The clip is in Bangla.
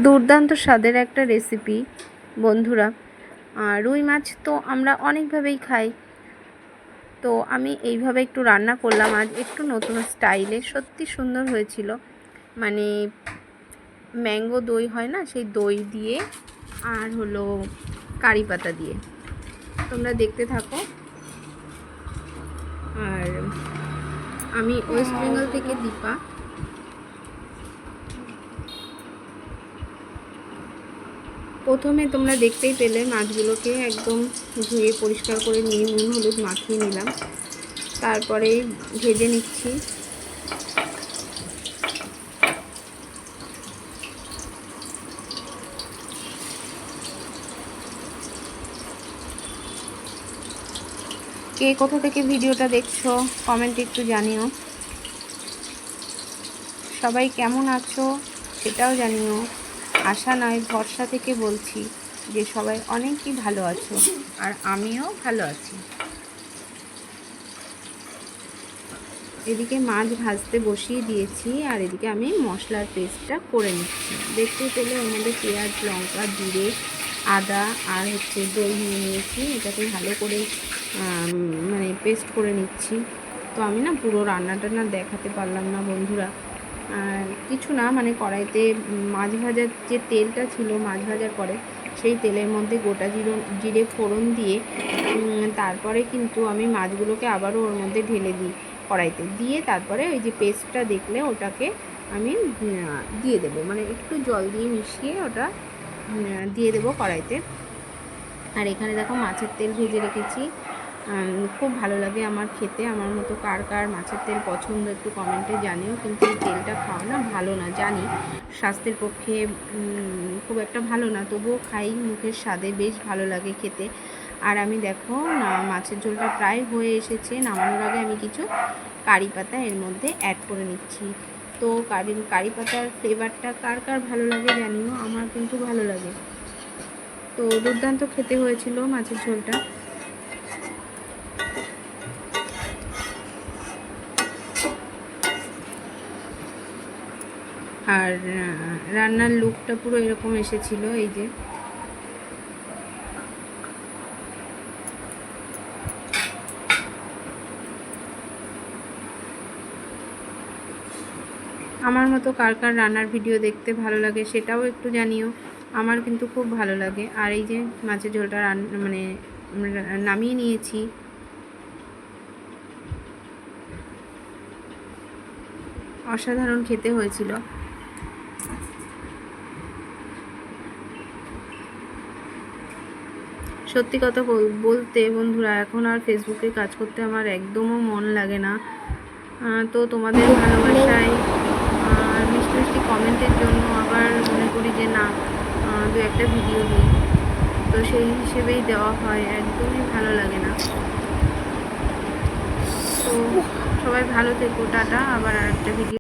দুর্দান্ত স্বাদের একটা রেসিপি বন্ধুরা। রুই মাছ তো আমরা অনেকভাবেই খাই, তো আমি এইভাবে একটু রান্না করলাম আজ একটু নতুন স্টাইলে। সত্যি সুন্দর হয়েছিল, মানে ম্যাঙ্গো দই হয় না, সেই দই দিয়ে আর হলো কারি পাতা দিয়ে। তোমরা দেখতে থাকো। আর আমি ওয়েস্ট বেঙ্গল থেকে দীপা। প্রথমে তোমরা দেখতেই পেলে মাছগুলোকে একদম ধুয়ে পরিষ্কার করে নিয়ে নুন হলুদ মাখিয়ে নিলাম, তারপরে ভেজে নিচ্ছি। কে কোথা থেকে ভিডিওটা দেখছো কমেন্টে একটু জানিও। সবাই কেমন আছো সেটাও জানিও। আশা নয় ভরসা থেকে বলছি যে সবাই অনেকই ভালো আছো, আর আমিও ভালো আছি। এদিকে মাছ ভাজতে বসিয়ে দিয়েছি, আর এদিকে আমি মশলার পেস্টটা করে নিচ্ছি। দেখতে পেলে ওর মধ্যে পেঁয়াজ, লঙ্কা, জিরে, আদা আর দই নিয়ে নিয়েছি। এটাকে ভালো করে মানে পেস্ট করে নিচ্ছি। তো আমি না পুরো রান্নাটা দেখাতে পারলাম না বন্ধুরা। কিছু না, মানে কড়াইতে মাছ ভাজার যে তেলটা ছিল মাছ ভাজার পরে, সেই তেলের মধ্যে গোটা জিরে ফোড়ন দিয়ে তারপরে কিন্তু আমি মাছগুলোকে আবারও ওর মধ্যে ঢেলে দিই কড়াইতে দিয়ে। তারপরে ওই যে পেস্টটা দেখলে ওটাকে আমি দিয়ে দেবো, মানে একটু জল দিয়ে মিশিয়ে ওটা দিয়ে দেবো কড়াইতে। আর এখানে দেখো মাছের তেল ভেজে রেখেছি। খুব ভালো লাগে আমার খেতে। আমার মতো কার কার মাছের তেল পছন্দ একটু কমেন্টে জানিও। কিন্তু এই তেলটা খাওয়া না ভালো না জানি, স্বাস্থ্যের পক্ষে খুব একটা ভালো না, তবুও খাই মুখের স্বাদে, বেশ ভালো লাগে খেতে। আর আমি দেখো মাছের ঝোলটা প্রায় হয়ে এসেছে। নামানোর আগে আমি কিছু কারি পাতা এর মধ্যে অ্যাড করে নিচ্ছি। তো কারি পাতার ফ্লেভারটা কার কার ভালো লাগে জানিও, আমার কিন্তু ভালো লাগে। তো দুর্দান্ত খেতে হয়েছিল মাছের ঝোলটা। আর রান্নার লুকটা পুরো এরকম এসেছিল। এই যে আমার মতো কার কার রান্নার ভিডিও দেখতে ভালো লাগে সেটাও একটু জানিও। আমার কিন্তু খুব ভালো লাগে। আর এই যে মাছের ঝোলটা মানে নামিয়ে নিয়েছি। অসাধারণ খেতে হয়েছিল। সত্যি কথা বলতে বন্ধুরা, এখন আর ফেসবুকে কাজ করতে আমার একদমও মন লাগে না। তো তোমাদের ভালোবাসায় আর মিষ্টি মিষ্টি কমেন্টের জন্য আবার মনে করি যে না, দু একটা ভিডিও দিই, তো সেই হিসেবেই দেওয়া হয়, একদমই ভালো লাগে না। তো সবাই ভালো থেকো, টাটা। আবার আরেকটা ভিডিও